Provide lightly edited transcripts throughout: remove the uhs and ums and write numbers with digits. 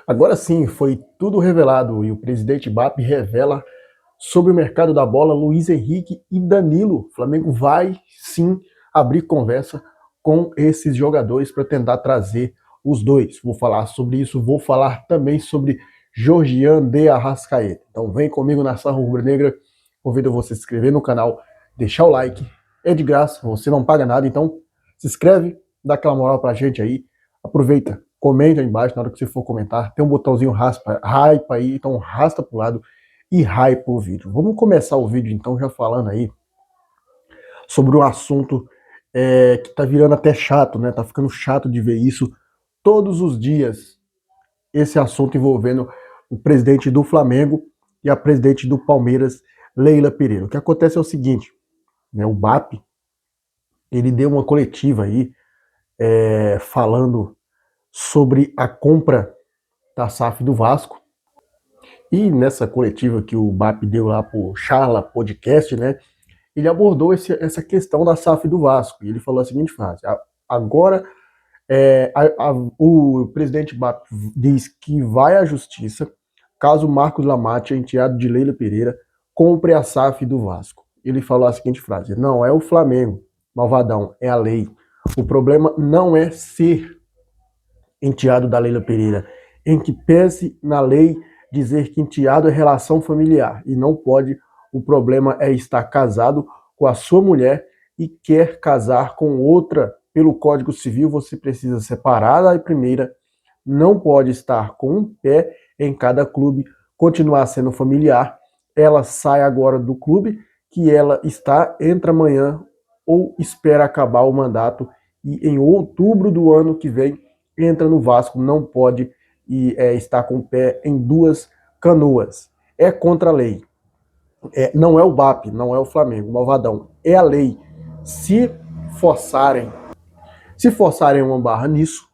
Agora sim, foi tudo revelado e o presidente BAP revela sobre o mercado da bola Luiz Henrique e Danilo. O Flamengo vai sim abrir conversa com esses jogadores para tentar trazer os dois. Vou falar sobre isso, vou falar também sobre Georgian de Arrascaeta. Então vem comigo na Nação Rubro-Negra. Convido você a se inscrever no canal, deixar o like, é de graça, você não paga nada, então se inscreve, dá aquela moral pra gente aí, aproveita, comenta aí embaixo na hora que você for comentar, tem um botãozinho raspa, hype aí, então rasta pro lado e hype o vídeo. Vamos começar o vídeo então já falando aí sobre um assunto que tá virando até chato, né? Tá ficando chato de ver isso todos os dias, esse assunto envolvendo o presidente do Flamengo e a presidente do Palmeiras, Leila Pereira. O que acontece é o seguinte, né? O BAP, ele deu uma coletiva aí falando sobre a compra da SAF do Vasco. E nessa coletiva que o BAP deu lá pro Charla Podcast, né, ele abordou essa questão da SAF do Vasco. E ele falou a seguinte frase: agora o presidente BAP diz que vai à justiça caso Marcos Lamatti, enteado de Leila Pereira, compre a SAF do Vasco. Ele falou a seguinte frase: não é o Flamengo, malvadão, é a lei. O problema não é ser enteado da Leila Pereira, em que pese na lei dizer que enteado é relação familiar e não pode, o problema é estar casado com a sua mulher e quer casar com outra. Pelo Código Civil você precisa separar a primeira, não pode estar com um pé em cada clube, continuar sendo familiar. Ela sai agora do clube que ela está, entra amanhã ou espera acabar o mandato e em outubro do ano que vem entra no Vasco, não pode estar com o pé em duas canoas. É contra a lei. Não é o BAP, não é o Flamengo, malvadão. É a lei. Se forçarem uma barra nisso,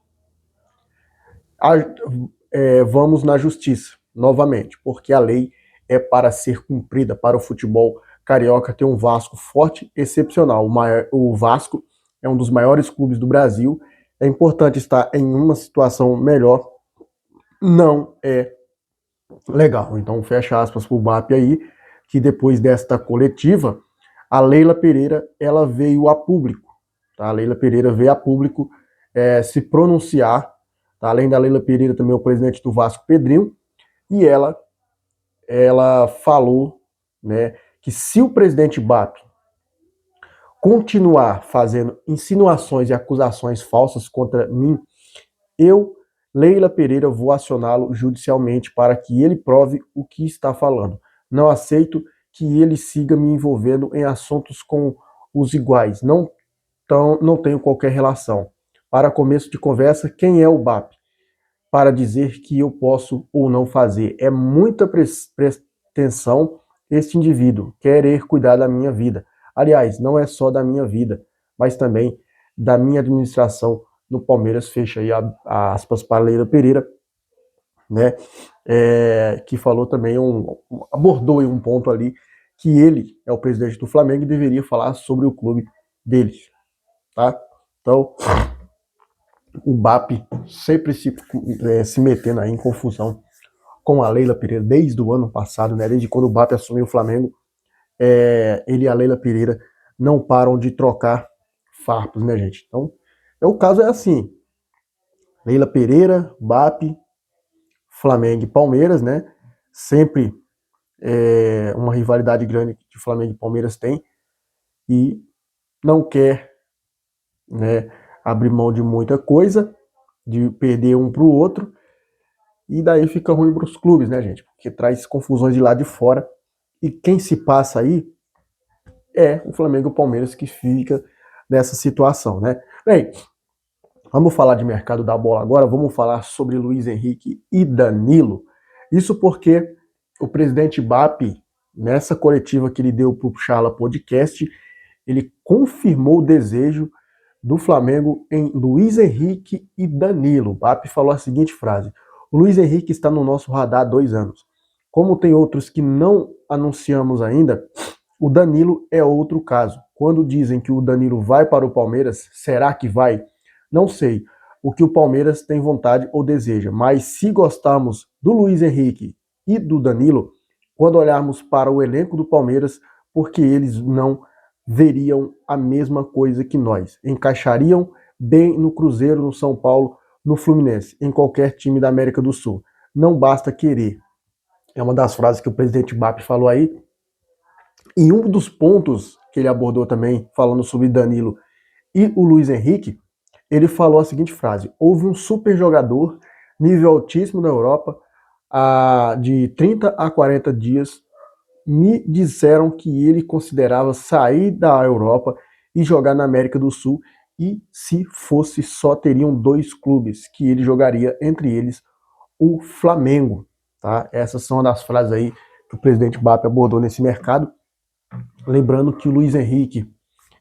vamos na justiça, novamente, porque a lei é para ser cumprida. Para o futebol carioca ter um Vasco forte, excepcional. O Vasco é um dos maiores clubes do Brasil, é importante estar em uma situação melhor, não é legal. Então fecha aspas para o BAP aí, que depois desta coletiva, a Leila Pereira ela veio a público. Tá? A Leila Pereira veio a público se pronunciar. Tá? Além da Leila Pereira, também o presidente do Vasco, Pedrinho, e ela falou, né, que se o presidente BAP continuar fazendo insinuações e acusações falsas contra mim, eu, Leila Pereira, vou acioná-lo judicialmente para que ele prove o que está falando. Não aceito que ele siga me envolvendo em assuntos com os iguais. Não tenho qualquer relação. Para começo de conversa, quem é o BAP? Para dizer que eu posso ou não fazer. É muita pretensão este indivíduo querer cuidar da minha vida. Aliás, não é só da minha vida, mas também da minha administração no Palmeiras. Fecha aí aspas para Leila Pereira, né? Que falou também, abordou um ponto ali, que ele é o presidente do Flamengo e deveria falar sobre o clube dele, tá? Então, o BAP sempre se metendo aí em confusão com a Leila Pereira desde o ano passado, né? Desde quando o BAP assumiu o Flamengo, ele e a Leila Pereira não param de trocar farpos, né, gente? Então, o caso é assim: Leila Pereira, BAP, Flamengo e Palmeiras, né? Sempre uma rivalidade grande que Flamengo e Palmeiras tem, e não quer, né, abrir mão de muita coisa, de perder um para o outro, e daí fica ruim para os clubes, né, gente? Porque traz confusões de lá de fora, e quem se passa aí é o Flamengo e o Palmeiras que fica nessa situação, né? Bem, vamos falar de mercado da bola agora, vamos falar sobre Luiz Henrique e Danilo. Isso porque o presidente BAP, nessa coletiva que ele deu para o Charla Podcast, ele confirmou o desejo do Flamengo em Luiz Henrique e Danilo. O BAP falou a seguinte frase: o Luiz Henrique está no nosso radar há 2 anos. Como tem outros que não anunciamos ainda, o Danilo é outro caso. Quando dizem que o Danilo vai para o Palmeiras, será que vai? Não sei. o que o Palmeiras tem vontade ou deseja. Mas se gostarmos do Luiz Henrique e do Danilo, quando olharmos para o elenco do Palmeiras, porque eles não veriam a mesma coisa que nós. Encaixariam bem no Cruzeiro, no São Paulo, no Fluminense, em qualquer time da América do Sul. Não basta querer. É uma das frases que o presidente BAP falou aí. E um dos pontos que ele abordou também, falando sobre Danilo e o Luiz Henrique, ele falou a seguinte frase: houve um super jogador, nível altíssimo na Europa, de 30 a 40 dias, me disseram que ele considerava sair da Europa e jogar na América do Sul, e se fosse só teriam dois clubes que ele jogaria, entre eles o Flamengo. Tá? Essas são as frases aí que o presidente BAP abordou nesse mercado. Lembrando que o Luiz Henrique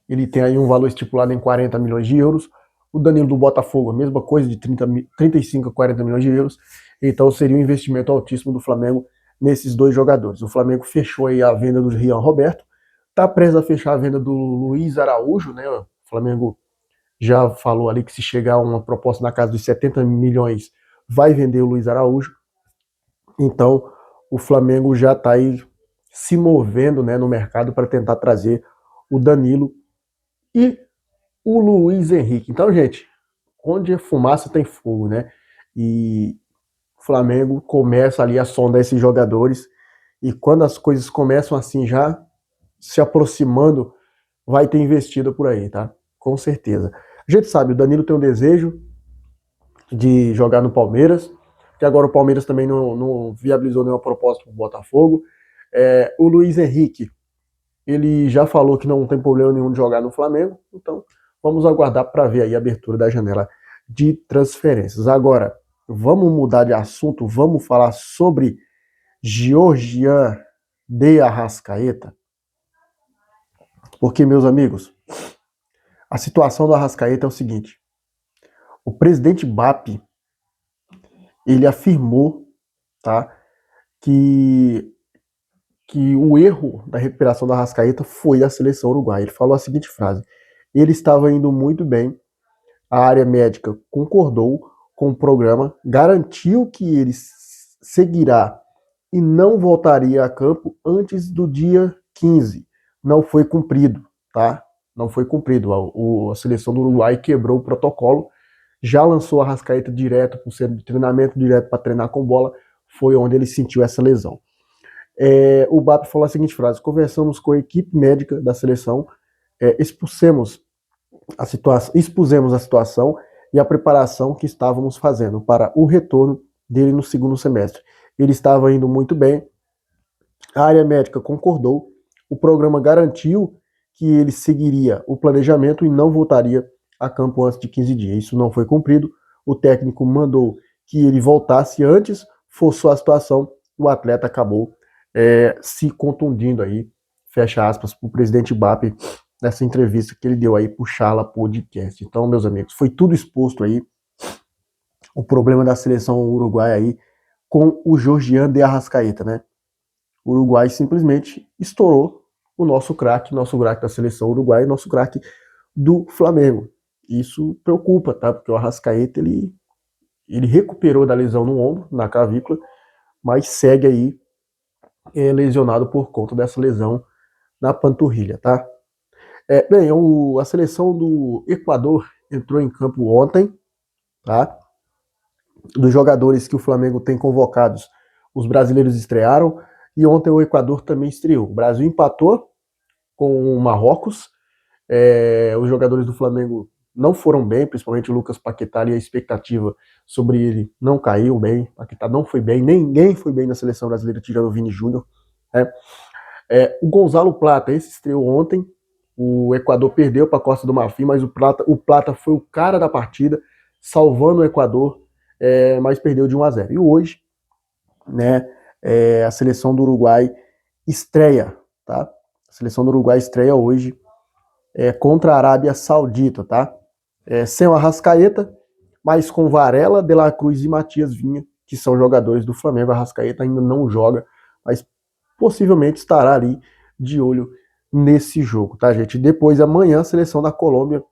ele tem aí um valor estipulado em 40 milhões de euros. O Danilo do Botafogo, a mesma coisa, de 35 a 40 milhões de euros. Então seria um investimento altíssimo do Flamengo nesses dois jogadores. O Flamengo fechou aí a venda do Rian Roberto, está preso a fechar a venda do Luiz Araújo, né? O Flamengo já falou ali que se chegar a uma proposta na casa dos 70 milhões, vai vender o Luiz Araújo. Então o Flamengo já está aí se movendo, né, no mercado para tentar trazer o Danilo e o Luiz Henrique. Então, gente, onde é fumaça tem fogo, né? E o Flamengo começa ali a sondar esses jogadores, e quando as coisas começam assim já se aproximando, vai ter investida por aí, tá? Com certeza. A gente sabe, o Danilo tem um desejo de jogar no Palmeiras, que agora o Palmeiras também não viabilizou nenhuma proposta para o Botafogo. O Luiz Henrique, ele já falou que não tem problema nenhum de jogar no Flamengo, então vamos aguardar para ver aí a abertura da janela de transferências. Agora, vamos mudar de assunto, vamos falar sobre Georgian de Arrascaeta, porque, meus amigos, a situação do Arrascaeta é o seguinte: o presidente BAP, ele afirmou, tá, que o erro da recuperação da Arrascaeta foi da seleção uruguaia. Ele falou a seguinte frase: ele estava indo muito bem, a área médica concordou com o programa, garantiu que ele seguirá e não voltaria a campo antes do dia 15. Não foi cumprido, tá? Não foi cumprido. A seleção do Uruguai quebrou o protocolo, já lançou a Arrascaeta direto para o centro de treinamento, direto para treinar com bola, foi onde ele sentiu essa lesão. O BAP falou a seguinte frase: conversamos com a equipe médica da seleção, expusemos a situação e a preparação que estávamos fazendo para o retorno dele no segundo semestre. Ele estava indo muito bem, a área médica concordou, o programa garantiu que ele seguiria o planejamento e não voltaria a campo antes de 15 dias. Isso não foi cumprido, o técnico mandou que ele voltasse antes, forçou a situação, o atleta acabou se contundindo aí, fecha aspas, para o presidente BAP, nessa entrevista que ele deu aí pro Chala Podcast. Então, meus amigos, foi tudo exposto aí, o problema da seleção uruguaia aí, com o Georgian de Arrascaeta, né? O Uruguai simplesmente estourou o nosso craque da seleção uruguaia, nosso craque do Flamengo. Isso preocupa, tá? Porque o Arrascaeta, ele recuperou da lesão no ombro, na clavícula, mas segue aí lesionado por conta dessa lesão na panturrilha, tá? Bem, a seleção do Equador entrou em campo ontem, tá? Dos jogadores que o Flamengo tem convocados, os brasileiros estrearam, e ontem o Equador também estreou. O Brasil empatou com o Marrocos, os jogadores do Flamengo não foram bem, principalmente o Lucas Paquetá, e a expectativa sobre ele não caiu bem. Paquetá não foi bem, ninguém foi bem na seleção brasileira, tirando o Vini Júnior, né? O Gonzalo Plata, esse estreou ontem. O Equador perdeu para a Costa do Marfim, mas o Plata foi o cara da partida, salvando o Equador, mas perdeu de 1-0. E hoje, né, a seleção do Uruguai estreia, tá? A seleção do Uruguai estreia hoje contra a Arábia Saudita, tá? Sem o Arrascaeta, mas com Varela, De La Cruz e Matias Vinha, que são jogadores do Flamengo. A Arrascaeta ainda não joga, mas possivelmente estará ali de olho nesse jogo, tá, gente? Depois, amanhã, a seleção da Colômbia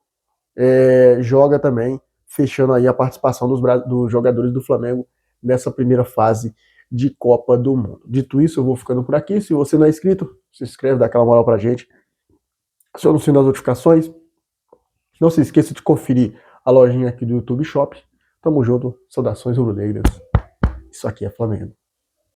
joga também fechando aí a participação dos jogadores do Flamengo nessa primeira fase de Copa do Mundo. Dito isso, eu vou ficando por aqui. Se você não é inscrito, se inscreve, dá aquela moral pra gente. Aciona o sino das notificações. Não se esqueça de conferir a lojinha aqui do YouTube Shop. Tamo junto, saudações rubro-negras. Isso aqui é Flamengo.